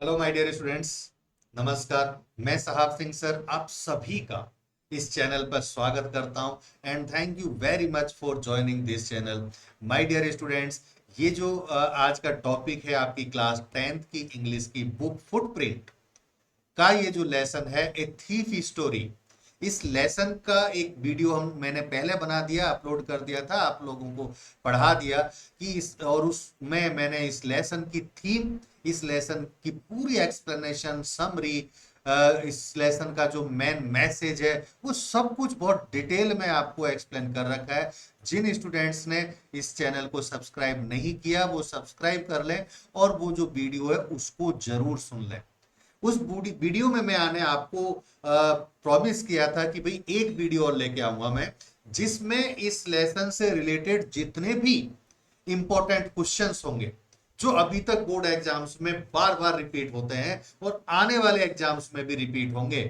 Hello my dear students. नमस्कार। मैं सहाब Singh sir आप सभी का इस चैनल पर स्वागत करता हूं and thank you very much for joining this channel. My dear students, ये जो आज का टॉपिक है आपकी क्लास 10th की इंग्लिश की बुक फुटप्रिंट का ये जो लेसन है ए थीफ स्टोरी। इस लेसन का एक वीडियो मैंने पहले बना दिया, अपलोड कर दिया था, आप लोगों को पढ़ा दिया कि इस और उसमें मैंने इस लेसन की थीम, इस लेसन की पूरी एक्सप्लेनेशन समरी, इस लेसन का जो मेन मैसेज है वो सब कुछ बहुत डिटेल में आपको एक्सप्लेन कर रखा है। जिन स्टूडेंट्स ने इस चैनल को सब्सक्राइब नहीं किया वो सब्सक्राइब कर लें और वो जो वीडियो है उसको जरूर सुन लें। उस वीडियो में मैंने आपको प्रॉमिस किया था कि भाई एक वीडियो और लेके आऊंगा मैं, जिसमें इस लेसन से रिलेटेड जितने भी इंपॉर्टेंट क्वेश्चंस होंगे जो अभी तक बोर्ड एग्जाम्स में बार बार रिपीट होते हैं और आने वाले एग्जाम्स में भी रिपीट होंगे,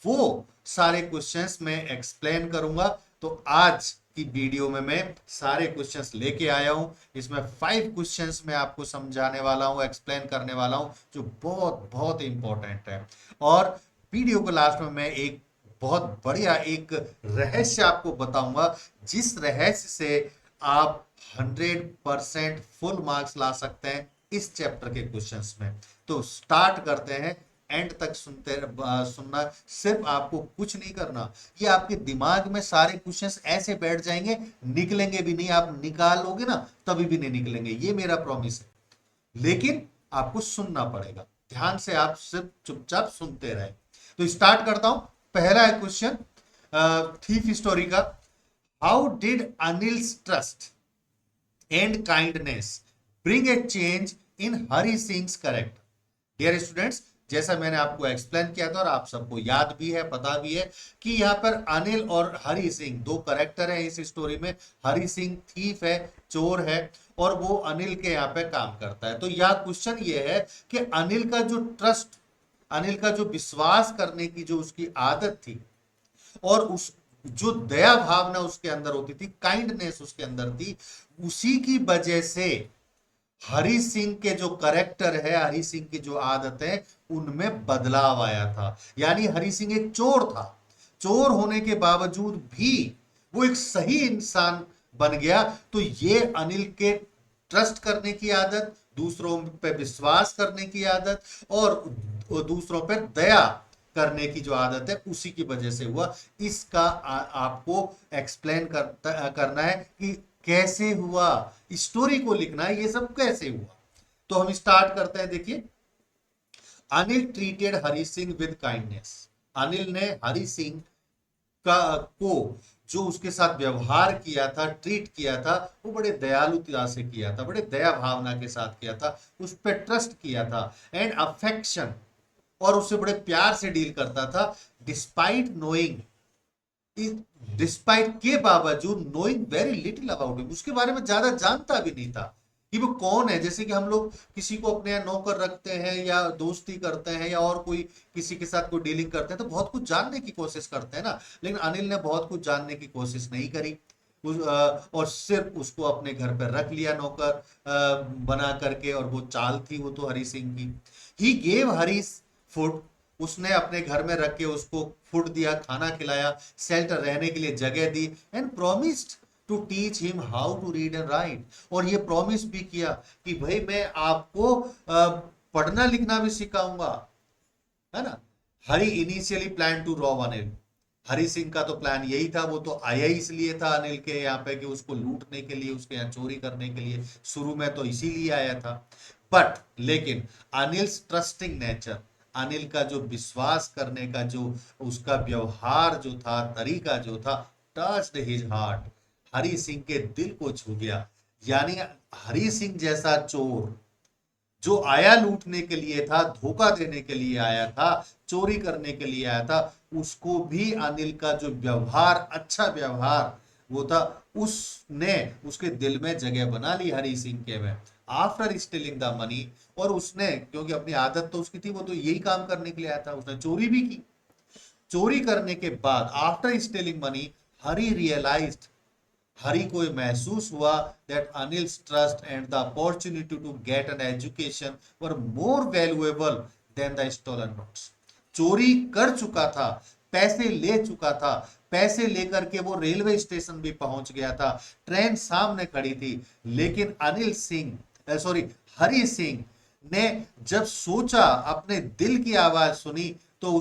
वो सारे क्वेश्चंस मैं एक्सप्लेन करूंगा। तो आज की वीडियो में मैं सारे क्वेश्चंस लेके आया हूं। इसमें 5 क्वेश्चंस मैं आपको समझाने वाला हूं, एक्सप्लेन करने वाला हूं, जो बहुत बहुत इंपॉर्टेंट है। और वीडियो के लास्ट में मैं एक बहुत बढ़िया एक रहस्य आपको बताऊंगा, जिस रहस्य से आप 100% फुल मार्क्स ला सकते हैं इस चैप्टर के क्वेश्चंस में। तो स्टार्ट करते हैं। एंड तक सुनना, सिर्फ आपको कुछ नहीं करना, ये आपके दिमाग में सारे क्वेश्चंस ऐसे बैठ जाएंगे, निकलेंगे भी नहीं। आप निकालोगे ना तभी भी नहीं निकलेंगे, ये मेरा प्रॉमिस है। लेकिन आपको सुनना पड़ेगा, ध्यान से आप सिर्फ चुपचाप सुनते रहे। तो स्टार्ट करता हूं। पहला है क्वेश्चन थीफ स्टोरी का। How did Anil trust and kindness bring a change in Hari Singh character? Dear students, जैसा मैंने आपको एक्सप्लेन किया था और आप सबको याद भी है, पता भी है कि यहाँ पर अनिल और हरि सिंह दो करेक्टर है इस स्टोरी में। हरि सिंह थीफ है, चोर है, और वो अनिल के यहाँ पे काम करता है। तो यह क्वेश्चन ये है कि अनिल का जो ट्रस्ट, अनिल का जो विश्वास करने की जो उसकी आदत थी, और उस जो दया भावना उसके अंदर होती थी, काइंडनेस उसके अंदर थी, उसी की वजह से हरि सिंह के जो करेक्टर है, हरि सिंह की जो आदत है, उनमें बदलाव आया था। यानी हरि सिंह एक चोर था, चोर होने के बावजूद भी वो एक सही इंसान बन गया। तो ये अनिल के ट्रस्ट करने की आदत, दूसरों पे विश्वास करने की आदत, और दूसरों पे दया करने की जो आदत है, उसी की वजह से हुआ। इसका आपको एक्सप्लेन करना है कि कैसे हुआ, स्टोरी को लिखना है, ये सब कैसे हुआ। तो हम स्टार्ट करते हैं। देखिए, Anil treated Hari Singh with kindness. Anil ने हरि सिंह का को जो उसके साथ व्यवहार किया था, ट्रीट किया था, वो बड़े दयालुता से किया था, बड़े दया भावना के साथ किया था, उस पर ट्रस्ट किया था, एंड अफेक्शन, और उससे बड़े प्यार से डील करता था। डिस्पाइट नोइंग, डिस्पाइट के बावजूद, knowing very little about him, उसके बारे में ज्यादा जानता भी नहीं था कि वो कौन है। जैसे कि हम लोग किसी को अपने यहाँ नौकर रखते हैं या दोस्ती करते हैं या और कोई किसी के साथ कोई डीलिंग करते हैं तो बहुत कुछ जानने की कोशिश करते हैं ना। लेकिन अनिल ने बहुत कुछ जानने की कोशिश नहीं करी। और सिर्फ उसको अपने घर पर रख लिया नौकर बना करके, और वो चाल थी वो तो हरि सिंह की। ही गेव हरी फूड, उसने अपने घर में रख के उसको फूड दिया, खाना खिलाया, शेल्टर रहने के लिए जगह दी, and promised to teach him how to read and write. और ये प्रॉमिस भी किया कि भाई मैं आपको पढ़ना लिखना भी सिखाऊंगा, है ना। Hari initially plan to rob Anil, Hari Singh का तो प्लान यही था, वो तो आया ही इसलिए था अनिल के यहाँ पे कि उसको लूटने के लिए, उसके यहाँ चोरी करने के लिए, शुरू में तो इसीलिए आया था। बट लेकिन अनिल ट्रस्टिंग नेचर, अनिल का जो विश्वास करने का जो उसका व्यवहार जो था, तरीका जो था, टच्ड हिज हार्ट, हरी सिंह के दिल को छू गया। यानी हरी सिंह जैसा चोर जो आया लूटने के लिए था, धोखा देने के लिए आया था, चोरी करने के लिए आया था, उसको भी अनिल का जो व्यवहार, अच्छा व्यवहार वो था, उसने उसके दिल में जगह बना ली हरी सिंह के में। आफ्टर स्टीलिंग द मनी, और उसने, क्योंकि अपनी आदत तो उसकी थी, वो तो यही काम करने के लिए आया था, उसने चोरी भी की। चोरी करने के बाद आफ्टर स्टीलिंग मनी, हरी रियलाइज्ड, हरि को ये महसूस हुआ that Anil's trust and the opportunity to get an education were more valuable than the stolen notes. चोरी कर चुका था, पैसे ले चुका था, पैसे लेकर के वो रेलवे स्टेशन भी पहुंच गया था, ट्रेन सामने खड़ी थी, लेकिन अनिल सिंह सॉरी हरि सिंह ने जब सोचा, अपने दिल की आवाज सुनी, तो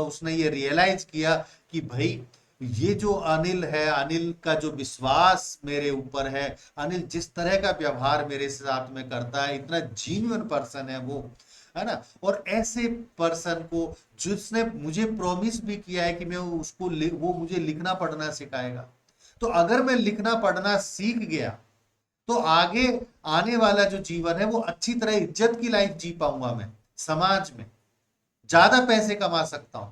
उसने ये रियलाइज किया कि भाई ये जो अनिल है, अनिल का जो विश्वास मेरे ऊपर है, अनिल जिस तरह का व्यवहार मेरे साथ में करता है, इतना जीन्युइन पर्सन है वो, है ना। और ऐसे पर्सन को जिसने मुझे प्रॉमिस भी किया है कि मैं उसको वो मुझे लिखना पढ़ना सिखाएगा, तो अगर मैं लिखना पढ़ना सीख गया तो आगे आने वाला जो जीवन है वो अच्छी तरह इज्जत की लाइफ जी पाऊंगा, मैं समाज में ज्यादा पैसे कमा सकता हूं,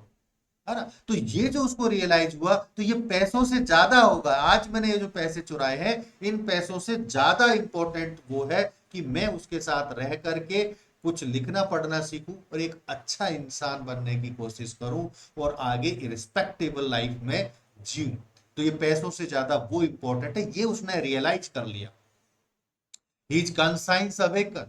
है ना। तो ये जो उसको रियलाइज हुआ, तो ये पैसों से ज्यादा होगा, आज मैंने ये जो पैसे चुराए हैं, इन पैसों से ज्यादा इंपॉर्टेंट वो है कि मैं उसके साथ रह करके कुछ लिखना पढ़ना सीखूं और एक अच्छा इंसान बनने की कोशिश करूं और आगे रिस्पेक्टेबल लाइफ में जीऊं। तो ये पैसों से ज्यादा वो इंपॉर्टेंट है, ये उसने रियलाइज कर लिया। हिज कंसाइंस अवेकन,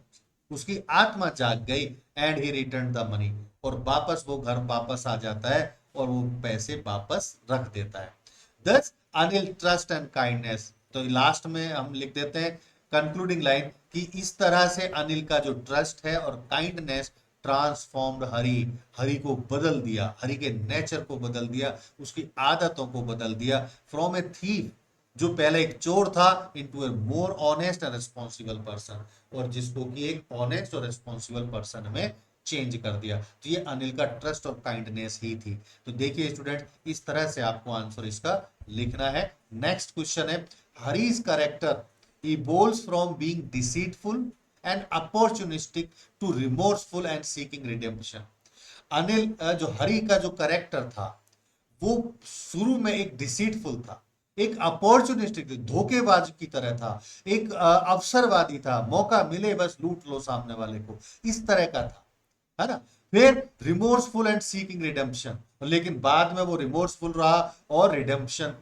उसकी आत्मा जाग गई, and he return the money, और वापस वो घर वापस आ जाता है और वो पैसे वापस रख देता है। दस अनिल ट्रस्ट एंड काइंडनेस, तो लास्ट में हम लिख देते हैं कंक्लूडिंग लाइन कि इस तरह से अनिल का जो ट्रस्ट है और काइंडनेस ट्रांसफॉर्म्ड हरि, हरि को बदल दिया, हरि के नेचर को बदल दिया, उसकी आदतों को बदल दिया। फ्रॉम ए थीफ, जो पहले एक चोर था, into A more honest and responsible person, और जिसको कि एक ऑनेस्ट और रिस्पॉन्सिबल पर्सन में चेंज कर दिया। तो ये अनिल का ट्रस्ट और काइंडनेस ही थी। तो देखिए स्टूडेंट, इस तरह से आपको आंसर इसका लिखना है। नेक्स्ट क्वेश्चन है, Hari's character evolves from being deceitful and opportunistic to remorseful and seeking redemption. Anil जो हरि का जो कैरेक्टर था, वो शुरू में एक डिसीटफुल था, एक अपॉर्चुनिस्टिक, धोखेबाज की तरह था, एक अवसरवादी था, मौका मिले बस लूट लो सामने वाले को, इस तरह का था, है ना। फिर रिमोर्सफुल एंड सीकिंग रिडेम्पशन, लेकिन बाद में वो रिमोर्सफुल रहा और रिडेम्पशन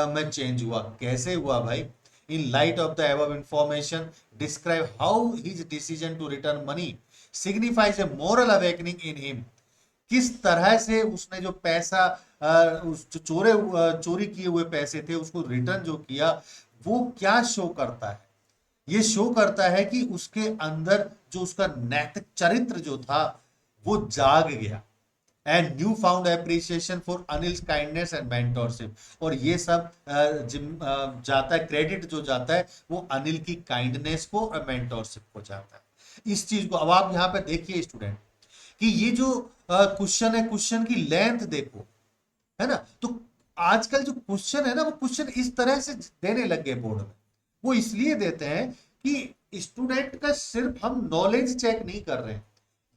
में चेंज हुआ। कैसे हुआ भाई? In light of the above information, describe how his decision to return money signifies a moral awakening in him. किस तरह से उसने जो पैसा उस जो चोरी किए हुए पैसे थे उसको रिटर्न जो किया, वो क्या शो करता है? ये शो करता है कि उसके अंदर जो उसका नैतिक चरित्र जो था वो जाग गया, and new found appreciation for Anil's kindness and mentorship. और ये सब जाता है, क्रेडिट जो जाता है वो अनिल की काइंडनेस को और मेंटोरशिप को जाता है। इस चीज को अब आप यहाँ पे देखिए स्टूडेंट कि ये जो क्वेश्चन है, क्वेश्चन की लेंथ देखो, है ना। तो आजकल जो क्वेश्चन है ना, वो क्वेश्चन इस तरह से देने लग गए बोर्ड में। वो इसलिए देते हैं कि स्टूडेंट का सिर्फ हम नॉलेज चेक नहीं कर रहे हैं,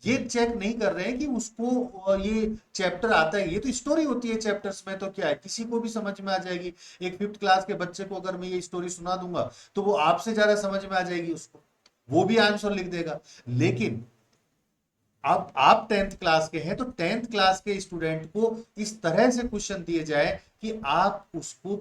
ये चेक नहीं कर रहे हैं कि उसको ये चैप्टर आता है। ये तो स्टोरी होती है चैप्टर्स में, तो क्या है, किसी को भी समझ में आ जाएगी। एक 5th क्लास के बच्चे को अगर मैं ये स्टोरी सुना दूंगा तो वो आपसे ज्यादा समझ में आ जाएगी उसको, वो भी आंसर लिख देगा। लेकिन अब आप 10th क्लास के हैं, तो 10th क्लास के स्टूडेंट को इस तरह से क्वेश्चन दिए जाए कि आप उसको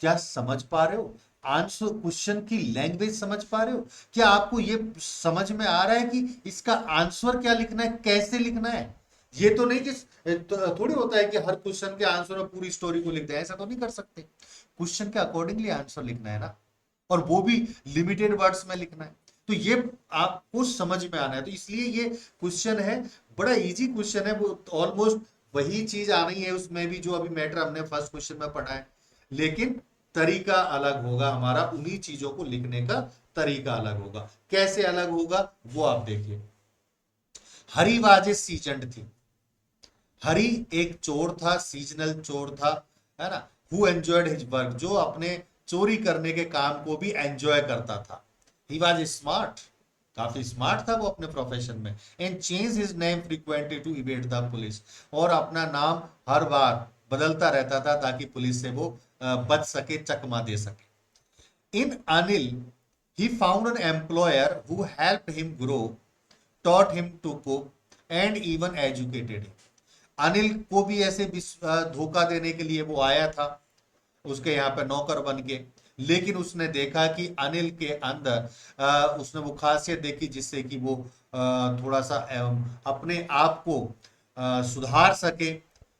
क्या समझ पा रहे हो, आंसर क्वेश्चन की लैंग्वेज समझ पा रहे हो, क्या आपको ये समझ में आ रहा है कि इसका आंसर क्या लिखना है, कैसे लिखना है। ये तो नहीं कि थोड़ी होता है कि हर क्वेश्चन के आंसर और पूरी स्टोरी को लिख दे, ऐसा तो नहीं कर सकते। क्वेश्चन के अकॉर्डिंगली आंसर लिखना है ना, और वो भी लिमिटेड वर्ड्स में लिखना है। तो ये आपको समझ में आना है। तो इसलिए ये क्वेश्चन है, बड़ा इजी क्वेश्चन है, वो ऑलमोस्ट वही चीज आ रही है उसमें भी जो अभी मैटर हमने फर्स्ट क्वेश्चन में पढ़ा है, लेकिन तरीका अलग होगा हमारा, उन्हीं चीजों को लिखने का तरीका अलग होगा। कैसे अलग होगा वो आप देखिए। हरी वाज ए सीजनड थी, हरी एक चोर था, सीजनल चोर था, है ना। हु एंजॉयड हिज वर्क, जो अपने चोरी करने के काम को भी एंजॉय करता था। ही वाज स्मार्ट, काफी स्मार्ट था वो अपने प्रोफेशन में। And change his name frequently to evade the police, और अपना नाम हर बार बदलता रहता था ताकि पुलिस से वो बच सके, चकमा दे सके। In Anil he found an employer who helped him grow, taught him to cook and even educated him. Anil को भी ऐसे धोखा देने के लिए वो आया था, उसके यहाँ पे नौकर बन के, लेकिन उसने देखा कि अनिल के अंदर उसने वो खासियत देखी जिससे कि वो थोड़ा सा अपने आप को सुधार सके।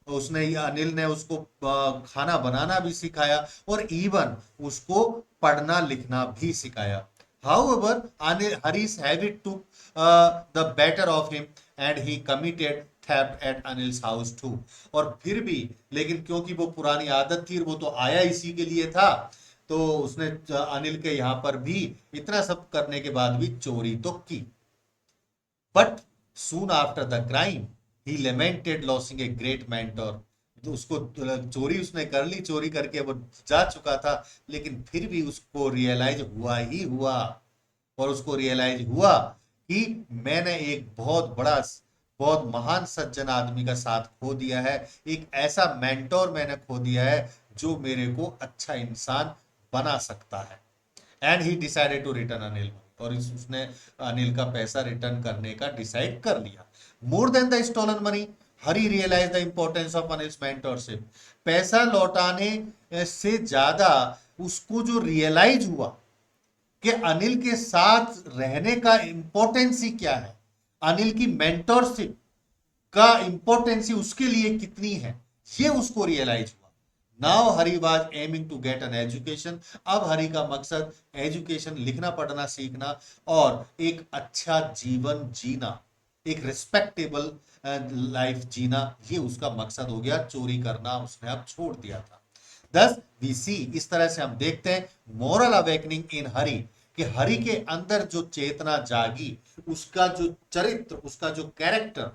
उसने अनिल ने उसको खाना बनाना भी सिखाया और इवन उसको पढ़ना लिखना भी सिखाया। However, Anil Hari's habit took the better of him and he committed theft at Anil's house too. और फिर भी लेकिन क्योंकि वो पुरानी आदत थी, वो तो आया इसी के लिए था, तो उसने अनिल के यहाँ पर भी इतना सब करने के बाद भी चोरी तो की। But soon after the crime he lamented losing a great mentor. तो उसको चोरी उसने कर ली, चोरी करके वो जा चुका था, लेकिन फिर भी उसको रियलाइज हुआ ही हुआ, और उसको रियलाइज हुआ कि मैंने एक बहुत बड़ा, बहुत महान सज्जन आदमी का साथ खो दिया है, एक ऐसा मेंटोर मैंने खो दिया है जो मेरे को अच्छा इंसान बना सकता है। And he decided to return Anil, और उसने अनिल का पैसा रिटर्न करने का डिसाइड कर लिया। More than the stolen money, Hari realize the importance of Anil's mentorship. पैसा लौटाने से ज्यादा उसको जो रियलाइज हुआ कि अनिल के साथ रहने का इंपॉर्टेंस ही क्या है, अनिल की मेंटरशिप का इंपॉर्टेंस ही उसके लिए कितनी है, ये उसको रियलाइज हुआ। Now Hari was aiming to get an education. अब हरी का मकसद एजुकेशन, लिखना पढ़ना सीखना और एक अच्छा जीवन जीना, एक रिस्पेक्टेबल लाइफ जीना, ये उसका मकसद हो गया। चोरी करना उसने अब छोड़ दिया था। दस वी सी, इस तरह से हम देखते हैं मोरल अवेकनिंग इन हरी, कि हरि के अंदर जो चेतना जागी, उसका जो चरित्र, उसका जो कैरेक्टर,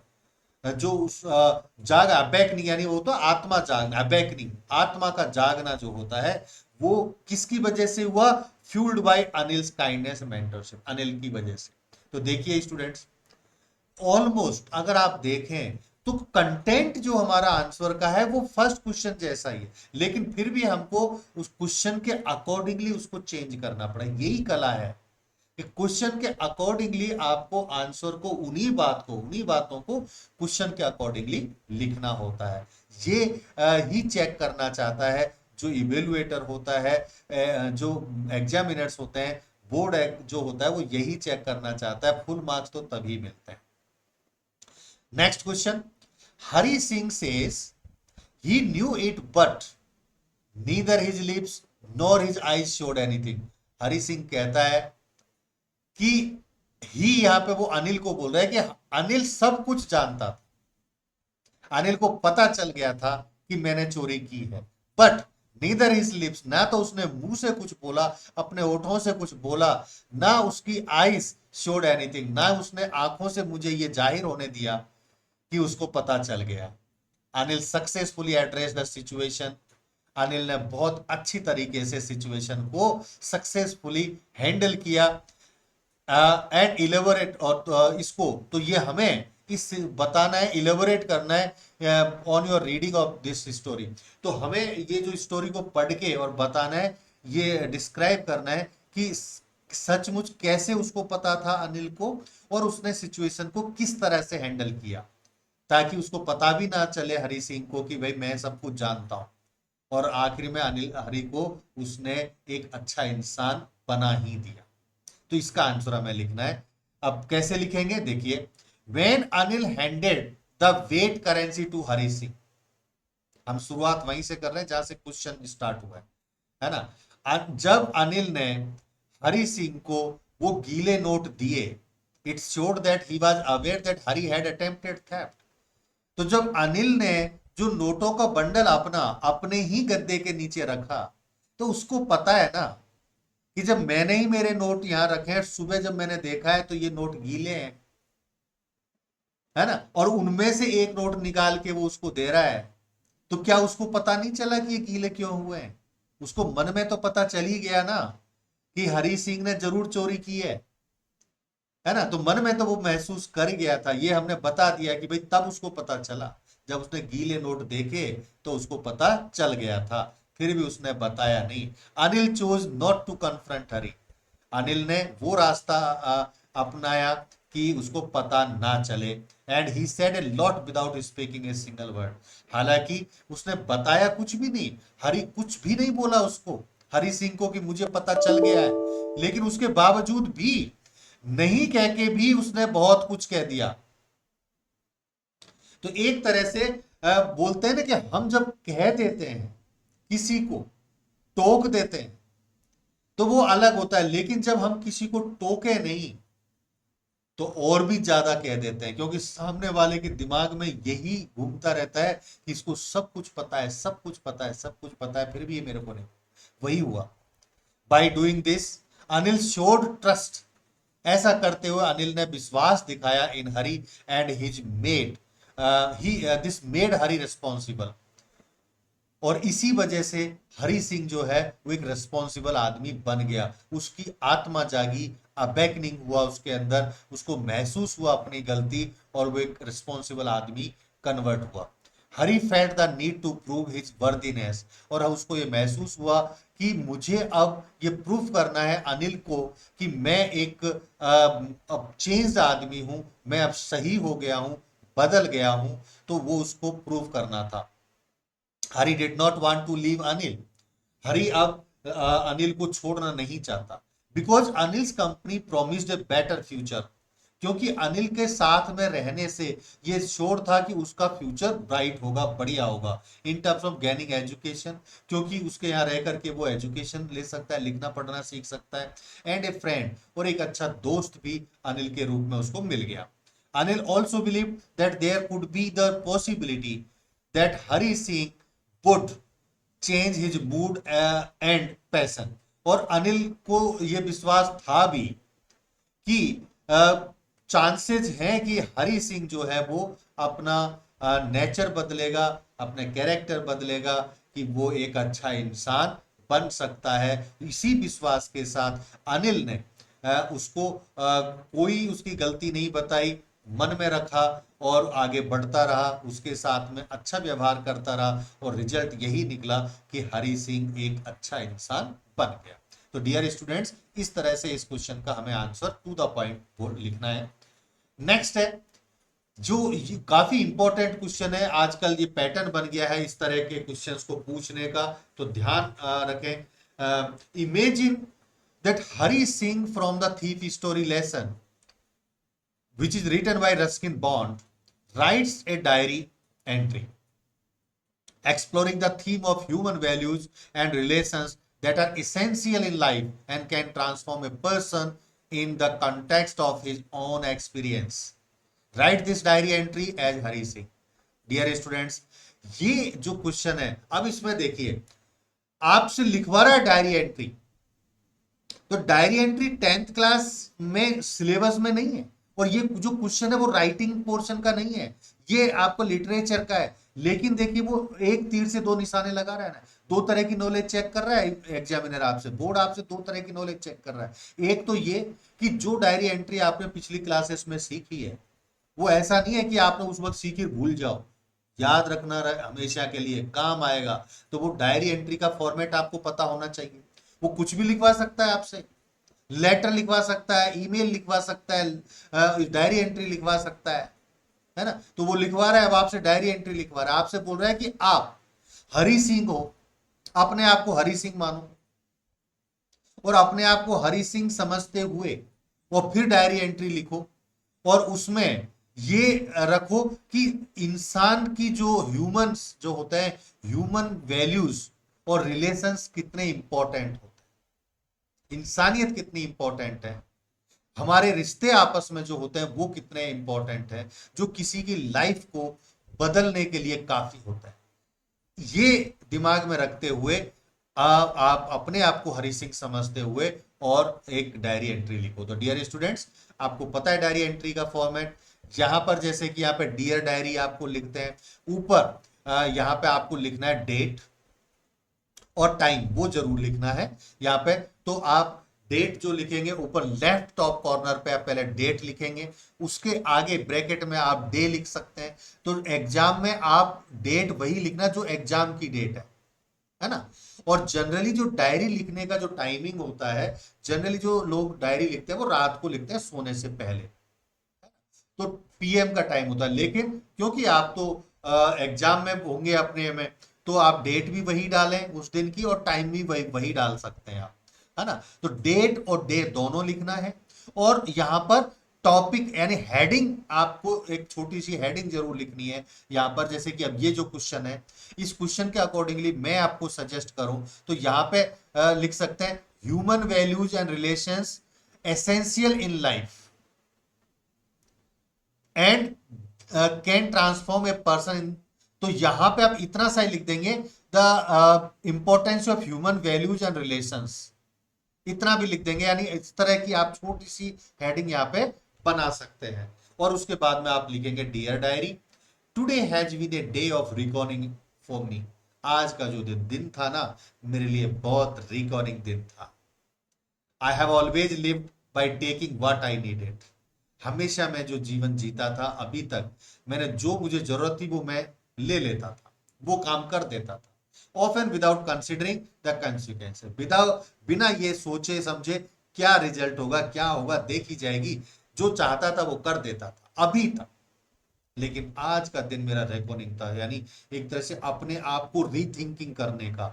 जो उस जागा, अबेकनिंग यानी वो तो आत्मा जागना, अबेकनिंग आत्मा का जागना जो होता है, वो किसकी वजह से हुआ? Fuelled by Anil's kindness mentorship, Anil की वजह से। तो देखिए स्टूडेंट्स, ऑलमोस्ट अगर आप देखें तो कंटेंट जो हमारा आंसर का है वो फर्स्ट क्वेश्चन जैसा ही है, लेकिन फिर भी हमको उस क्वेश्चन के अकॉर्डिंगली उसको चेंज करना पड़ेगा। यही कला है कि क्वेश्चन के अकॉर्डिंगली आपको आंसर को, उन्हीं बातों को क्वेश्चन के अकॉर्डिंगली लिखना होता है। ये ही चेक करना चाहता है जो इवेलुएटर होता है, जो एग्जामिनर्स होते हैं, बोर्ड जो होता है, वो यही चेक करना चाहता है। फुल मार्क्स तो तभी मिलते हैं। Next question, Hari Singh says he knew it but neither his lips nor his eyes showed anything। Hari Singh कहता है कि ही, यहां पे वो अनिल को बोल रहा है कि अनिल सब कुछ जानता था, अनिल को पता चल गया था कि मैंने चोरी की है। बट नीदर हिज लिप्स, ना तो उसने मुंह से कुछ बोला, अपने ओठों से कुछ बोला, ना उसकी आईज शोड एनीथिंग, ना उसने आंखों से मुझे ये जाहिर होने दिया कि उसको पता चल गया। Anil successfully address the situation, Anil ने बहुत अच्छी तरीके से सिचुएशन को सक्सेसफुली हैंडल किया। एंड इलेबोरेट, और इसको तो ये हमें इस बताना है, इलेबोरेट करना है on your reading of this story. तो हमें ये जो स्टोरी को पढ़ के और बताना है, ये डिस्क्राइब करना है कि सचमुच कैसे उसको पता था अनिल को, और उसने सिचुएशन को किस तरह से हैंडल किया, ताकि उसको पता भी ना चले हरि सिंह को कि भाई मैं सब कुछ जानता हूं। और आखिर में अनिल, हरि को उसने एक अच्छा इंसान बना ही दिया। तो इसका आंसर हमें लिखना है। अब कैसे लिखेंगे देखिए, when Anil handed the wet currency to Hari Singh, हम शुरुआत वहीं से कर रहे हैं जहां से क्वेश्चन स्टार्ट हुआ है ना। जब अनिल ने हरि सिंह को वो गीले नोट दिए, it showed that he was aware that Hari had attempted theft. तो जब अनिल ने जो नोटों का बंडल अपना अपने ही गद्दे के नीचे रखा, तो उसको पता है ना कि जब मैंने ही मेरे नोट यहां रखे हैं, सुबह जब मैंने देखा है तो ये नोट गीले हैं, है ना, और उनमें से एक नोट निकाल के वो उसको दे रहा है, तो क्या उसको पता नहीं चला कि ये गीले क्यों हुए हैं? उसको मन में तो पता चल ही गया ना कि हरि सिंह ने जरूर चोरी की है ना। तो मन में तो वो महसूस कर गया था, ये हमने बता दिया कि भाई तब उसको पता चला, जब उसने गीले नोट देखे तो उसको पता चल गया था, फिर भी उसने बताया नहीं। Anil chose not to confront Hari, Anil ने वो रास्ता अपनाया कि उसको पता ना चले। And he said a lot without speaking a single word, हालांकि उसने बताया कुछ भी नहीं, हरि कुछ भी नहीं बोला उसको, हरि सिंह को कि मुझे पता चल गया है, लेकिन उसके बावजूद भी नहीं कह के भी उसने बहुत कुछ कह दिया। तो एक तरह से बोलते हैं ना कि हम जब कह देते हैं, किसी को टोक देते हैं, तो वो अलग होता है, लेकिन जब हम किसी को टोके नहीं तो और भी ज्यादा कह देते हैं, क्योंकि सामने वाले के दिमाग में यही घूमता रहता है कि इसको सब कुछ पता है, सब कुछ पता है, सब कुछ पता है, फिर भी ये मेरे को नहीं। वही हुआ। By doing this Anil showed trust. ऐसा करते हुए अनिल ने विश्वास दिखाया in Hari and his made he this made Hari responsible. और इसी वजह से हरी सिंह जो है वो एक रिस्पॉन्सिबल आदमी बन गया। उसकी आत्मा जागी, अवेकनिंग हुआ उसके अंदर, उसको महसूस हुआ अपनी गलती, और वो एक रिस्पॉन्सिबल आदमी कन्वर्ट हुआ। Hari felt the need to prove his worthiness. और उसको ये महसूस हुआ कि मुझे अब ये प्रूव करना है अनिल को कि मैं एक अब चेंज्ड आदमी हूं, मैं अब सही हो गया हूं, बदल गया हूं। तो वो उसको प्रूव करना था। Hari did not want to leave Anil. Hari अब अनिल को छोड़ना नहीं चाहता, because Anil's company promised a better future. क्योंकि अनिल के साथ में रहने से ये श्योर था कि उसका फ्यूचर ब्राइट होगा, बढ़िया होगा, in terms of gaining education, क्योंकि उसके यहाँ रह करके वो एजुकेशन ले सकता है, लिखना पढ़ना सीख सकता है, एंड ए फ्रेंड, और एक अच्छा दोस्त भी अनिल के रूप में उसको मिल गया। Anil also believe that there could be the possibility that Hari Singh would change his mood and passion. और अनिल को यह विश्वास था भी कि चांसेस हैं कि हरी सिंह जो है वो अपना नेचर बदलेगा, अपने कैरेक्टर बदलेगा, कि वो एक अच्छा इंसान बन सकता है। इसी विश्वास के साथ अनिल ने उसको कोई उसकी गलती नहीं बताई, मन में रखा, और आगे बढ़ता रहा, उसके साथ में अच्छा व्यवहार करता रहा, और रिजल्ट यही निकला कि हरी सिंह एक अच्छा इंसान बन गया। तो डियर स्टूडेंट्स, इस तरह से इस क्वेश्चन का हमें आंसर टू द पॉइंट लिखना है। नेक्स्ट है जो काफी इंपॉर्टेंट क्वेश्चन है, आजकल ये पैटर्न बन गया है इस तरह के क्वेश्चंस को पूछने का, तो ध्यान रखें। Imagine that Hari Singh from the thief story lesson which is written by Ruskin Bond, writes a diary entry exploring the theme of human values and relations that are essential in life and can transform a person in the context of his own experience. Write this diary entry as Hari Singh. Dear students, ये जो question है, अब इसमें देखिए आपसे लिखवा रहा है डायरी एंट्री, तो डायरी एंट्री 10th क्लास में सिलेबस में नहीं है, और ये जो क्वेश्चन है वो राइटिंग पोर्शन का नहीं है, ये आपको लिटरेचर का है। लेकिन देखिए वो एक तीर से दो निशाने लगा रहा है ना, दो तरह की नॉलेज चेक कर रहा है एग्जामिनर आपसे, बोर्ड आपसे दो तरह की नॉलेज चेक कर रहा है। एक तो ये कि जो डायरी एंट्री आपने पिछली क्लासेस में सीखी है वो ऐसा नहीं है कि आपने उस वक्त सीखी भूल जाओ, याद रखना हमेशा के लिए काम आएगा। तो वो डायरी एंट्री का फॉर्मेट आपको पता होना चाहिए। वो कुछ भी लिखवा सकता है आपसे, लेटर लिखवा सकता है, ईमेल लिखवा सकता है, डायरी एंट्री लिखवा सकता है ना। तो वो लिखवा रहा है, अब आपसे डायरी एंट्री लिखवा रहा है, आपसे बोल रहा है कि आप हरी सिंह हो, अपने आप को हरी सिंह मानो, और अपने आप को हरी सिंह समझते हुए और फिर डायरी एंट्री लिखो, और उसमें ये रखो कि इंसान की जो ह्यूमंस जो होते हैं, ह्यूमन वैल्यूज और रिलेशंस कितने इंपॉर्टेंट होते हैं, इंसानियत कितनी इंपॉर्टेंट है, हमारे रिश्ते आपस में जो होते हैं वो कितने इंपॉर्टेंट है, जो किसी की लाइफ को बदलने के लिए काफी होता है। ये दिमाग में रखते हुए आप अपने आप को हरी सिंह समझते हुए और एक डायरी एंट्री लिखो। तो डियर स्टूडेंट्स, आपको पता है डायरी एंट्री का फॉर्मेट, यहां पर जैसे कि यहाँ पे डियर डायरी आपको लिखते हैं, ऊपर यहाँ पे आपको लिखना है डेट और टाइम, वो जरूर लिखना है यहाँ पे। तो आप डेट जो लिखेंगे ऊपर लेफ्ट टॉप कॉर्नर पे आप पहले डेट लिखेंगे, उसके आगे ब्रैकेट में आप डे लिख सकते हैं। तो एग्जाम में आप डेट वही लिखना जो एग्जाम की डेट है ना। और जनरली जो डायरी लिखने का जो टाइमिंग होता है, जनरली जो लोग डायरी लिखते हैं वो रात को लिखते हैं सोने से पहले, तो पीएम का टाइम होता है। लेकिन क्योंकि आप तो एग्जाम में होंगे अपने में, तो आप डेट भी वही डालें उस दिन की और टाइम भी वही वही डाल सकते हैं आप, है ना। तो डेट और डे दोनों लिखना है। और यहाँ पर टॉपिक यानी हेडिंग, आपको एक छोटी सी हेडिंग जरूर लिखनी है यहाँ पर। जैसे कि अब ये जो क्वेश्चन है, इस क्वेश्चन के अकॉर्डिंगली मैं आपको सजेस्ट करूं तो यहाँ पे लिख सकते हैं human values and relations essential in life and can transform a person in. तो यहां पे आप इतना सा ही लिख देंगे the importance of human values and relations, इतना भी लिख देंगे। यानी इस तरह की आप छोटी सी हेडिंग यहाँ पे बना सकते हैं। और उसके बाद में आप लिखेंगे dear diary, today has been a day of recording for me. आज का जो दिन था ना, मेरे लिए बहुत रिकॉर्डिंग दिन था। I have always lived by taking what I needed. हमेशा मैं जो जीवन जीता था अभी तक, मैंने जो मुझे जरूरत थी वो मैं ले लेता था, वो काम कर देता था। Often without considering the consequences, without, बिना ये सोचे समझे क्या रिजल्ट होगा, क्या होगा देखी जाएगी, जो चाहता था वो कर देता था अभी तक। लेकिन आज का दिन मेरा रेकॉर्डिंग था, यानी एक तरह से अपने आप को रीथिंकिंग करने का,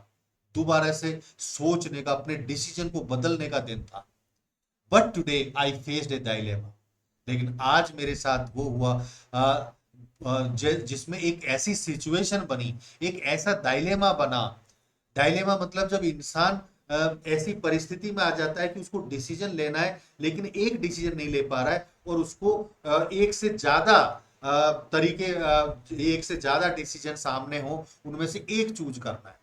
दोबारा से सोचने का, अपने डिसीजन को बदलने का दिन था। But today I faced A dilemma, लेकिन आज मेरे साथ वो हुआ जिसमें एक ऐसी सिचुएशन बनी, एक ऐसा डायलेमा बना। डायलेमा मतलब जब इंसान ऐसी परिस्थिति में आ जाता है कि उसको डिसीजन लेना है लेकिन एक डिसीजन नहीं ले पा रहा है, और उसको एक से ज्यादा एक से ज्यादा डिसीजन सामने हो, उनमें से एक चूज करना है।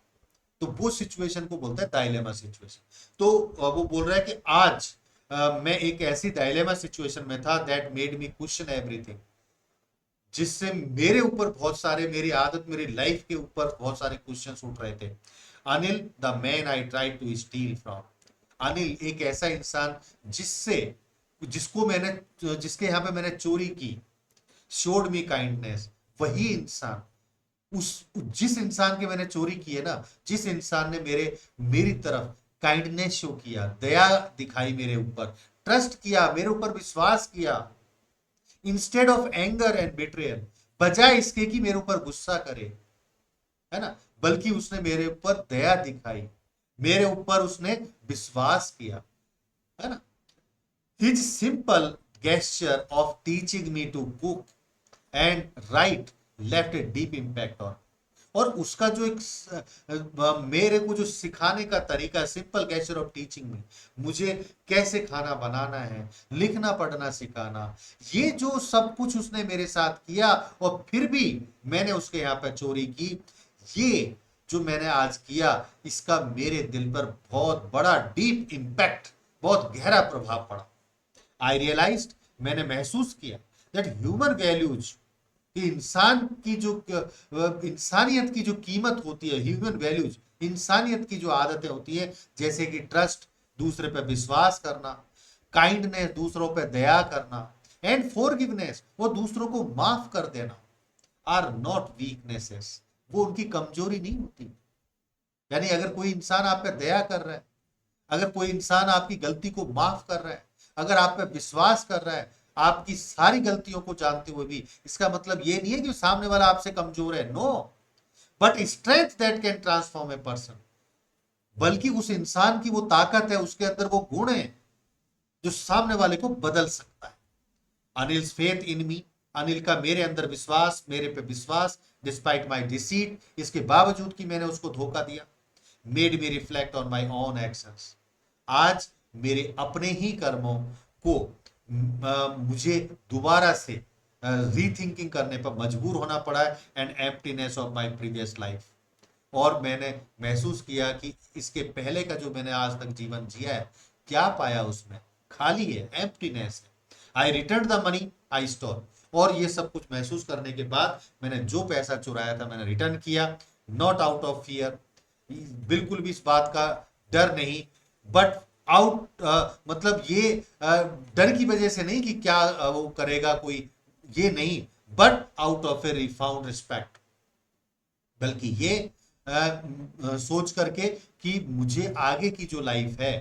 तो वो सिचुएशन को बोलता है डायलेमा सिचुएशन। तो वो बोल रहा है कि आज मैं एक ऐसी डायलेमा सिचुएशन में था that made me question everything, जिससे मेरे ऊपर बहुत सारे, मेरी आदत, मेरी लाइफ के ऊपर बहुत सारे क्वेश्चंस उठ रहे थे। Anil the man I try to steal from, Anil एक ऐसा इंसान जिससे, जिसको मैंने, जिसके यहाँ पे मैंने चोरी की, शोड मी काइंडनेस, वही इंसान, उस जिस इंसान के मैंने चोरी की है ना, जिस इंसान ने मेरी तरफ काइंडनेस शो किया, दया दिखाई मेरे ऊपर, ट्रस्ट किया, मेरे ऊपर विश्वास किया, instead of anger and betrayal, बजाय इसके कि मेरे ऊपर गुस्सा करे, है ना, बल्कि उसने मेरे ऊपर दया दिखाई, मेरे ऊपर उसने विश्वास किया, है ना। His simple gesture of teaching me to cook and write left a deep impact on, और उसका जो एक मेरे को जो सिखाने का तरीका, सिंपल गेस्चर ऑफ टीचिंग में, मुझे कैसे खाना बनाना है, लिखना पढ़ना सिखाना, ये जो सब कुछ उसने मेरे साथ किया, और फिर भी मैंने उसके यहाँ पे चोरी की, ये जो मैंने आज किया, इसका मेरे दिल पर बहुत बड़ा डीप इम्पैक्ट, बहुत गहरा प्रभाव पड़ा। आई रियलाइज्ड, मैंने महसूस किया दैट ह्यूमन वैल्यूज, कि इंसान की जो, इंसानियत की जो कीमत होती है, ह्यूमन वैल्यूज, इंसानियत की जो आदतें होती है, जैसे कि ट्रस्ट, दूसरे पे विश्वास करना, काइंडनेस, दूसरों पे दया करना, एंड फॉरगिवनेस, वो दूसरों को माफ कर देना, आर नॉट वीकनेसेस, वो उनकी कमजोरी नहीं होती। यानी अगर कोई इंसान आप पे दया कर रहा है, अगर कोई इंसान आपकी गलती को माफ कर रहा है, अगर आप पे विश्वास कर रहा है, आपकी सारी गलतियों को जानते हुए भी, इसका मतलब ये नहीं है कि सामने वाला आपसे कमजोर है, no, but strength that can transform a person, बल्कि उस इंसान की वो ताकत है, उसके अंदर वो गुण है जो सामने वाले को बदल सकता है। अनिल्स फेथ इन मी, अनिल का मेरे अंदर विश्वास, मेरे पे विश्वास, डिस्पाइट माई डिसीट, इसके बावजूद कि मैंने उसको धोखा दिया, made me reflect on my own actions, आज मेरे अपने ही कर्मों को मुझे दोबारा से रीथिंकिंग करने पर मजबूर होना पड़ा है, and emptiness of my previous life, और मैंने महसूस किया कि इसके पहले का जो मैंने आज तक जीवन जिया है, क्या पाया उसमें, खाली है, एम्प्टीनेस है। I return the money I stole, और ये सब कुछ महसूस करने के बाद मैंने जो पैसा चुराया था मैंने रिटर्न किया, नॉट आउट ऑफ फियर, बिल्कुल भी इस बात का डर नहीं, बट आउट मतलब ये डर की वजह से नहीं कि क्या वो करेगा कोई, ये नहीं, but out of a refound respect, बल्कि ये सोच करके कि मुझे आगे की जो लाइफ है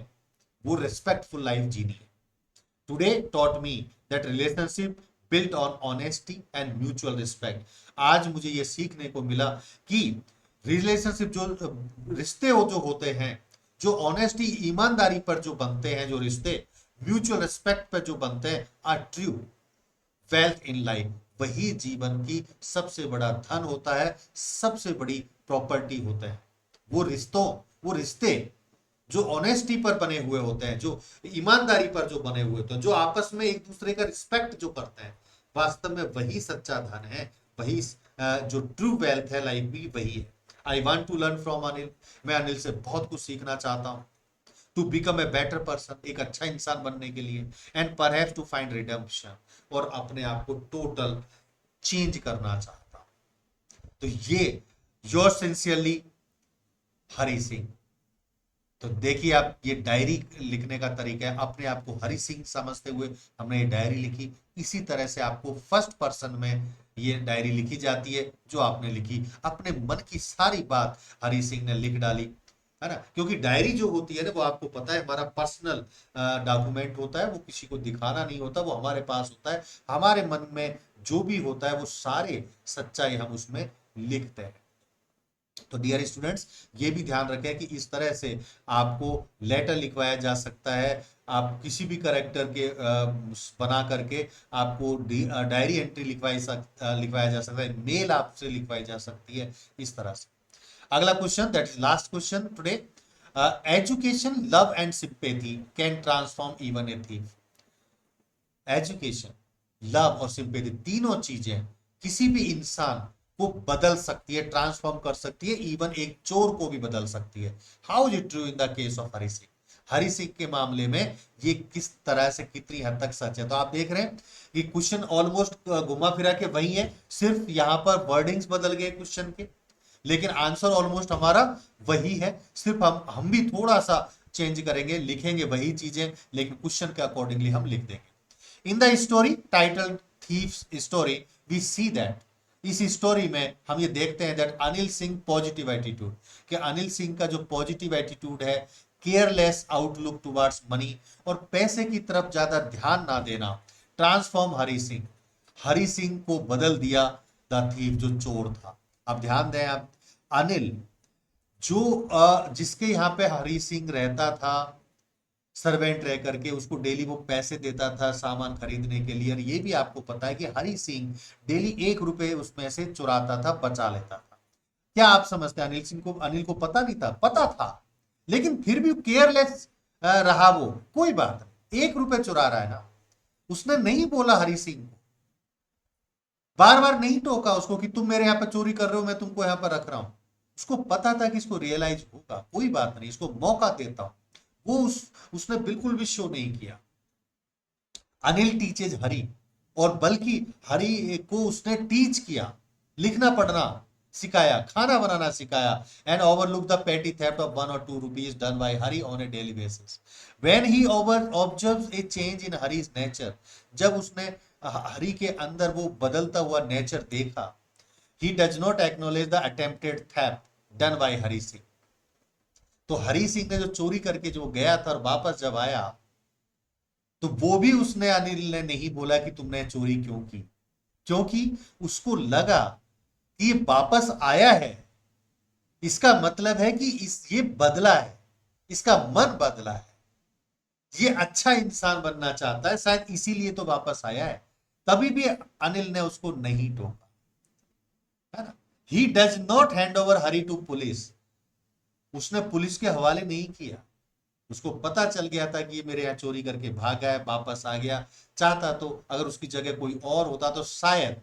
वो रिस्पेक्टफुल लाइफ जीनी है। Today taught me that relationship built on honesty and mutual respect, आज मुझे ये सीखने को मिला कि रिलेशनशिप जो रिश्ते हो जो होते हैं, जो ऑनेस्टी ईमानदारी पर जो बनते हैं, जो रिश्ते म्यूचुअल रिस्पेक्ट पर जो बनते हैं, are true wealth in life. वही जीवन की सबसे बड़ा धन होता है, सबसे बड़ी प्रॉपर्टी होता है। वो रिश्तों, वो रिश्ते जो ऑनेस्टी पर बने हुए होते हैं, जो ईमानदारी पर जो बने हुए होते हैं, जो आपस में एक दूसरे का रिस्पेक्ट जो करते हैं, वास्तव में वही सच्चा धन है। वही जो ट्रू वेल्थ है लाइफ की, वही है। I want to learn from Anil. मैं अनिल से बहुत कुछ सीखना चाहता हूँ, to become a better person, एक अच्छा इंसान बनने के लिए, and perhaps to find redemption, और अपने आप को टोटल चेंज करना चाहता हूं। तो ये योर सिंसियरली हरी सिंह। तो देखिए आप, ये डायरी लिखने का तरीका है, अपने आप को हरी सिंह समझते हुए हमने ये डायरी लिखी। इसी तरह से आपको फर्स्ट पर्सन में ये डायरी लिखी जाती है, जो आपने लिखी, अपने मन की सारी बात हरी सिंह ने लिख डाली, है ना। क्योंकि डायरी जो होती है ना, वो आपको पता है हमारा पर्सनल डॉक्यूमेंट होता है, वो किसी को दिखाना नहीं होता, वो हमारे पास होता है। हमारे मन में जो भी होता है वो सारे सच्चाई हम उसमें लिखते हैं। तो डियर स्टूडेंट्स, ये भी ध्यान रखें कि इस तरह से आपको लेटर लिखवाया जा सकता है। आप किसी भी करेक्टर के बना करके आपको डायरी एंट्री लिखवाया जा सकता है, मेल आपसे लिखवाई जा सकती है, इस तरह से। अगला question, that is last question today. Education, love and sympathy can transform even a thief. Education, love और सिंपैथी, तीनों चीजें किसी भी इंसान को बदल सकती है, ट्रांसफॉर्म कर सकती है, इवन एक चोर को भी बदल सकती है। How is it true in the case of Hari Singh. Hari Singh के मामले में ये किस तरह से, कितनी हद तक सच है। तो आप देख रहे हैं कि क्वेश्चन ऑलमोस्ट घुमा फिरा के वही है, सिर्फ यहां पर वर्डिंग्स बदल गए क्वेश्चन के, लेकिन आंसर ऑलमोस्ट हमारा वही है। सिर्फ हम भी थोड़ा सा चेंज करेंगे, लिखेंगे वही चीजें, लेकिन क्वेश्चन के अकॉर्डिंगली हम लिख देंगे। In the story title thieves story, we see that, इस स्टोरी में हम ये देखते हैं that Anil Singh positive attitude, कि अनिल सिंह का जो पॉजिटिव एटीट्यूड है, केयरलेस आउटलुक टुवर्ड्स मनी, और पैसे की तरफ ज्यादा ध्यान ना देना, ट्रांसफॉर्म हरी सिंह, हरी सिंह को बदल दिया, द थीव, जो चोर था। अब ध्यान दें आप, अनिल जो जिसके यहाँ पे हरी सिंह रहता था, सर्वेंट रह करके, उसको डेली वो पैसे देता था सामान खरीदने के लिए। और ये भी आपको पता है कि हरी सिंह डेली 1 रुपए उसमें से चुराता था, बचा लेता था। क्या आप समझते हैं अनिल को पता नहीं था? पता था, लेकिन फिर भी केयरलेस रहा वो। कोई बात नहीं, 1 रुपए चुरा रहा है ना, उसने नहीं बोला हरी सिंह को, बार बार नहीं टोका उसको कि तुम मेरे यहाँ पर चोरी कर रहे हो, मैं तुमको यहाँ पर रख रहा हूं। उसको पता था कि इसको रियलाइज होगा, कोई बात नहीं, इसको मौका देता हूं। वो उसने बिल्कुल भी शो नहीं किया। अनिल टीचेज हरी, और बल्कि हरी को उसने टीच किया, लिखना पढ़ना सिखाया, खाना बनाना सिखाया, and overlook the petty theft of 1 or 2 rupees done by Hari on a daily basis. When he observes a change in Hari's nature, जब उसने हरी के अंदर वो बदलता हुआ नेचर देखा, he does not acknowledge the attempted theft done by Hari Singh. तो हरी सिंह ने जो चोरी करके जो गया था और वापस जब आया, तो वो भी उसने, अनिल ने नहीं बोला कि तुमने चोरी क्यों की, क्योंकि उसको लगा कि ये वापस आया है, इसका मतलब है कि ये बदला है, इसका मन बदला है, ये अच्छा इंसान बनना चाहता है, शायद इसीलिए तो वापस आया है। तभी भी अनिल ने उसको नहीं टोका, है ना। He does not hand over Hari to police, उसने पुलिस के हवाले नहीं किया। उसको पता चल गया था कि ये मेरे यहाँ चोरी करके भागा है, वापस आ गया। चाहता तो अगर उसकी जगह कोई और होता तो शायद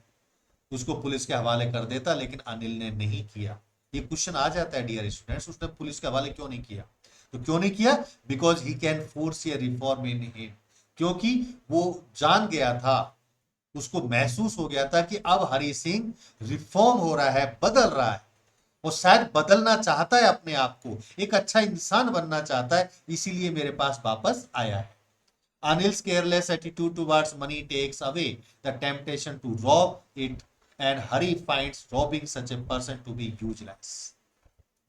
उसको पुलिस के हवाले कर देता, लेकिन अनिल ने नहीं किया। ये क्वेश्चन आ जाता है डियर स्टूडेंट्स, उसने पुलिस के हवाले क्यों नहीं किया? तो क्यों नहीं किया? Because he can force A reform in him, क्योंकि वो जान गया था, उसको महसूस हो गया था कि अब हरी सिंह रिफॉर्म हो रहा है, बदल रहा है, वो शायद बदलना चाहता है अपने आप को, एक अच्छा इंसान बनना चाहता है, इसीलिए मेरे पास वापस आया है। Anil's careless attitude towards money takes away the temptation to rob it, and Hari finds robbing such a person to be useless.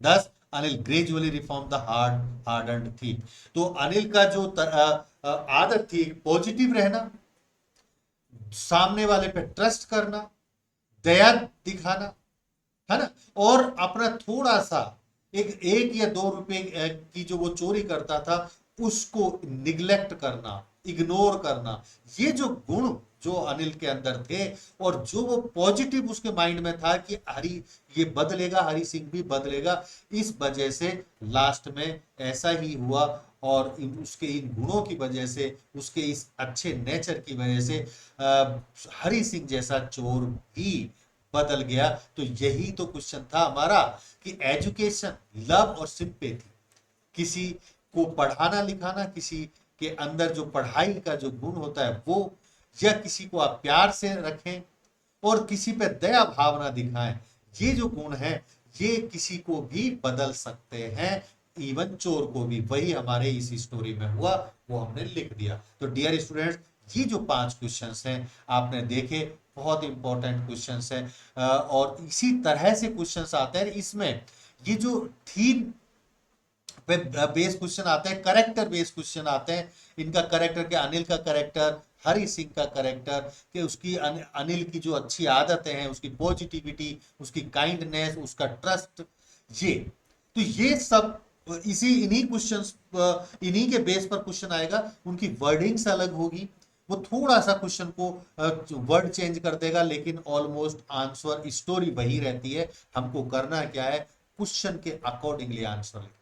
Thus, Anil gradually reformed the hardened thief. तो अनिल का जो आदत थी, पॉजिटिव रहना, सामने वाले पे ट्रस्ट करना, दया दिखाना, है ना, और अपना थोड़ा सा एक या 2 रुपए की जो वो चोरी करता था उसको निग्लेक्ट करना, इग्नोर करना, ये जो गुण जो अनिल के अंदर थे और जो वो पॉजिटिव उसके माइंड में था कि हरी ये बदलेगा, हरी सिंह भी बदलेगा, इस वजह से लास्ट में ऐसा ही हुआ। और उसके इन गुणों की वजह से, उसके इस अच्छे नेचर की वजह से हरी सिंह जैसा चोर भी बदल गया। तो यही तो क्वेश्चन था हमारा कि एजुकेशन, लव और सिंपैथी, किसी को पढ़ाना लिखाना, किसी के अंदर जो पढ़ाई का जो गुण होता है वो, या किसी को आप प्यार से रखें और किसी पे दया भावना दिखाएं, ये जो गुण है ये किसी को भी बदल सकते हैं, इवन चोर को भी। वही हमारे इस स्टोरी में हुआ, वो हमने लिख दिया। तो डियर स्टूडेंट्स, ये जो 5 क्वेश्चंस हैं आपने देखे, बहुत इंपॉर्टेंट क्वेश्चंस हैं, और इसी तरह से क्वेश्चंस आते हैं इसमें। ये जो थीम पे बेस क्वेश्चन आते हैं, करेक्टर बेस क्वेश्चन आते हैं। इनका करेक्टर के, अनिल का करेक्टर, हरि सिंह का करेक्टर, कि उसकी अनिल की जो अच्छी आदतें हैं, उसकी पॉजिटिविटी, उसकी काइंडनेस, उसका ट्रस्ट, ये तो ये सब इसी इन्हीं क्वेश्चंस, इन्हीं के बेस पर क्वेश्चन आएगा। उनकी वर्डिंग्स अलग होगी, वो थोड़ा सा क्वेश्चन को वर्ड चेंज कर देगा, लेकिन ऑलमोस्ट आंसर स्टोरी वही रहती है। हमको करना क्या है, क्वेश्चन के अकॉर्डिंगली आंसर लिखना।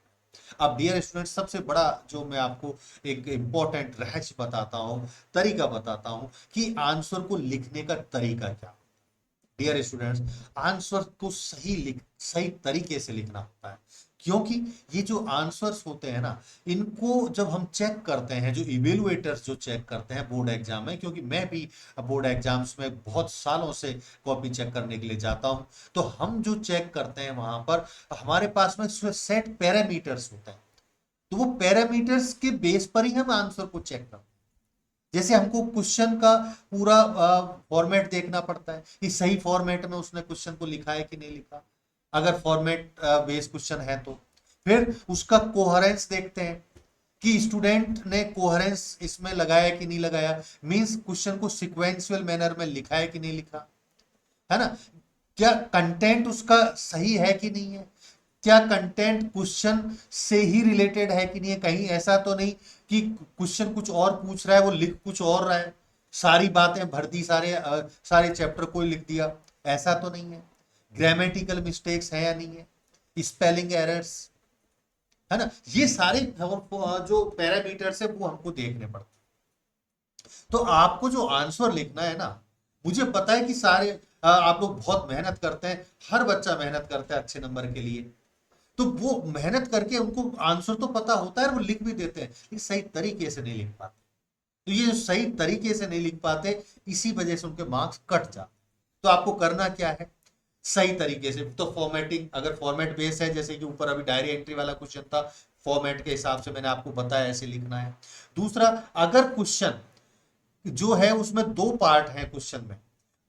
अब डियर स्टूडेंट, सबसे बड़ा जो मैं आपको एक इंपॉर्टेंट रहस्य बताता हूं, तरीका बताता हूं कि आंसर को लिखने का तरीका क्या। डियर स्टूडेंट्स, आंसर को सही तरीके से लिखना होता है, क्योंकि ये जो आंसर्स होते हैं ना, इनको जब हम चेक करते हैं, जो इवेलुएटर्स जो चेक करते हैं बोर्ड एग्जाम में, क्योंकि मैं भी बोर्ड एग्जाम्स में बहुत सालों से कॉपी चेक करने के लिए जाता हूं, तो हम जो चेक करते हैं वहां पर हमारे पास में सेट पैरामीटर्स होते हैं। तो वो पैरामीटर्स के बेस पर ही हम आंसर को चेक करते हैं। जैसे हमको क्वेश्चन का पूरा फॉर्मेट देखना पड़ता है कि सही फॉर्मेट में उसने क्वेश्चन को लिखा है कि नहीं लिखा, अगर फॉर्मेट बेस्ड क्वेश्चन है तो। फिर उसका कोहेरेंस देखते हैं कि स्टूडेंट ने कोहेरेंस इसमें लगाया कि नहीं लगाया, मींस क्वेश्चन को सिक्वेंशियल मैनर में लिखा है कि नहीं लिखा, है ना, क्या कंटेंट उसका सही है कि नहीं है, क्या कंटेंट क्वेश्चन से ही रिलेटेड है कि नहीं है, कहीं ऐसा तो नहीं कि क्वेश्चन कुछ और पूछ रहा है वो लिख कुछ और रहा है, सारी बातें भर दी, सारे चैप्टर को लिख दिया, ऐसा तो नहीं है। ग्रामेटिकल मिस्टेक्स है या नहीं है, स्पेलिंग एरर्स, है ना, ये सारे जो पैरामीटर्स है वो हमको देखने पड़ते हैं। तो आपको जो आंसर लिखना है ना, मुझे पता है कि सारे आप लोग बहुत मेहनत करते हैं, हर बच्चा मेहनत करता है अच्छे नंबर के लिए, तो वो मेहनत करके उनको आंसर तो पता होता है और वो लिख भी देते हैं, लेकिन सही तरीके से नहीं लिख पाते। तो ये जो सही तरीके से नहीं लिख पाते, इसी वजह से उनके मार्क्स कट जाते। तो आपको करना क्या है, सही तरीके से, तो फॉर्मेटिंग, अगर फॉर्मेट बेस है, जैसे कि ऊपर अभी डायरी एंट्री वाला क्वेश्चन था, फॉर्मेट के हिसाब से मैंने आपको बताया ऐसे लिखना है। दूसरा, अगर क्वेश्चन जो है उसमें 2 पार्ट है क्वेश्चन में,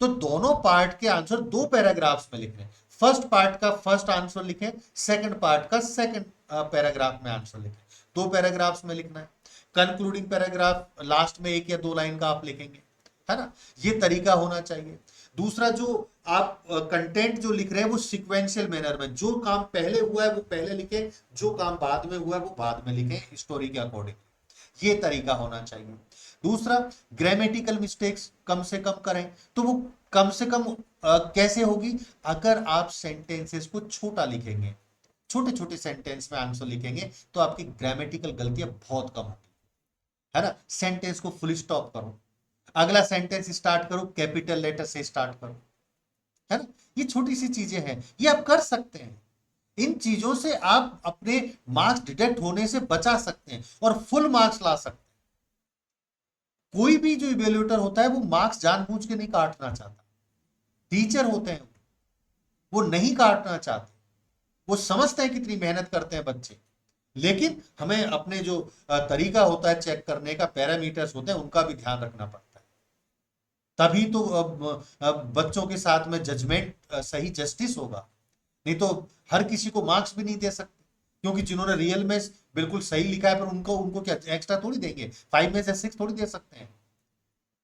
तो दोनों पार्ट के आंसर 2 पैराग्राफ्स में लिखने, फर्स्ट पार्ट का फर्स्ट आंसर लिखें, सेकंड पार्ट का सेकंड पैराग्राफ में आंसर लिखें, 2 पैराग्राफ्स में लिखना है। कंक्लूडिंग पैराग्राफ लास्ट में 1 या 2 लाइन का आप लिखेंगे, है ना, ये तरीका होना चाहिए। दूसरा, जो आप कंटेंट जो लिख रहे हैं वो सिक्वेंशियल मैनर में, जो काम पहले हुआ है वो पहले लिखें, जो काम बाद में हुआ है वो बाद में लिखें, स्टोरी के अकॉर्डिंग, ये तरीका होना चाहिए। दूसरा, ग्रामेटिकल मिस्टेक्स कम से कम करें, तो वो कम से कम कैसे होगी, अगर आप सेंटेंसेस को छोटा लिखेंगे, छोटे छोटे सेंटेंस में आंसर लिखेंगे, तो आपकी ग्रामेटिकल गलतियां बहुत कम होगी, है ना। सेंटेंस को फुल स्टॉप करो, अगला सेंटेंस स्टार्ट करो कैपिटल लेटर से स्टार्ट करो, है ना। ये छोटी सी चीजें हैं, ये आप कर सकते हैं। इन चीजों से आप अपने मार्क्स डिडक्ट होने से बचा सकते हैं और फुल मार्क्स ला सकते हैं। कोई भी जो इवेल्युएटर होता है वो मार्क्स जानबूझ के नहीं काटना चाहता, टीचर होते हैं वो नहीं काटना चाहते, वो समझते हैं कितनी मेहनत करते हैं बच्चे, लेकिन हमें अपने जो तरीका होता है चेक करने का, पैरामीटर्स होते हैं, उनका भी ध्यान रखना पड़ता है। तभी तो बच्चों के साथ में जजमेंट, सही जस्टिस होगा। नहीं तो हर किसी को मार्क्स भी नहीं दे सकते, क्योंकि जिन्होंने रियल में बिल्कुल सही लिखा है, पर उनको उनको क्या एक्स्ट्रा थोड़ी देंगे, 5 में से 6 थोड़ी दे सकते हैं।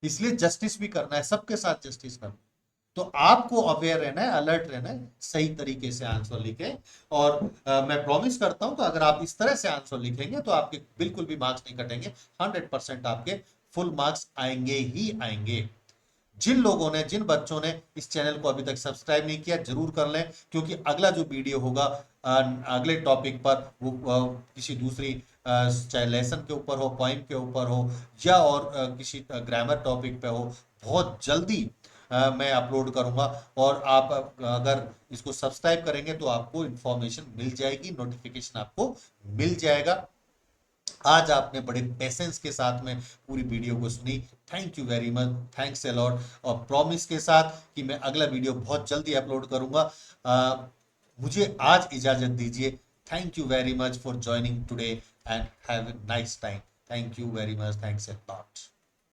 इसलिए जस्टिस भी करना है, सबके साथ जस्टिस करना है। तो आपको अवेयर रहना है, अलर्ट रहना है, सही तरीके से आंसर लिखें। और मैं प्रॉमिस करता हूं कि अगर आप इस तरह से आंसर लिखेंगे तो आपके बिल्कुल भी मार्क्स नहीं कटेंगे, 100% आपके फुल मार्क्स आएंगे ही आएंगे। जिन लोगों ने, जिन बच्चों ने इस चैनल को अभी तक सब्सक्राइब नहीं किया, जरूर कर लें, क्योंकि अगला जो वीडियो होगा अगले टॉपिक पर, वो किसी दूसरी चाहे लेसन के ऊपर हो, पोइम के ऊपर हो, या और किसी ग्रामर टॉपिक पे हो, बहुत जल्दी मैं अपलोड करूंगा। और आप अगर इसको सब्सक्राइब करेंगे तो आपको इंफॉर्मेशन मिल जाएगी, नोटिफिकेशन आपको मिल जाएगा। आज आपने बड़े पेशेंस के साथ में पूरी वीडियो को सुनी, thank you very much, thanks a lot. और प्रॉमिस के साथ कि मैं अगला वीडियो बहुत जल्दी अपलोड करूंगा। मुझे आज इजाजत दीजिए। Thank you very much for joining today and have a nice time. Thank you very much, thanks a lot.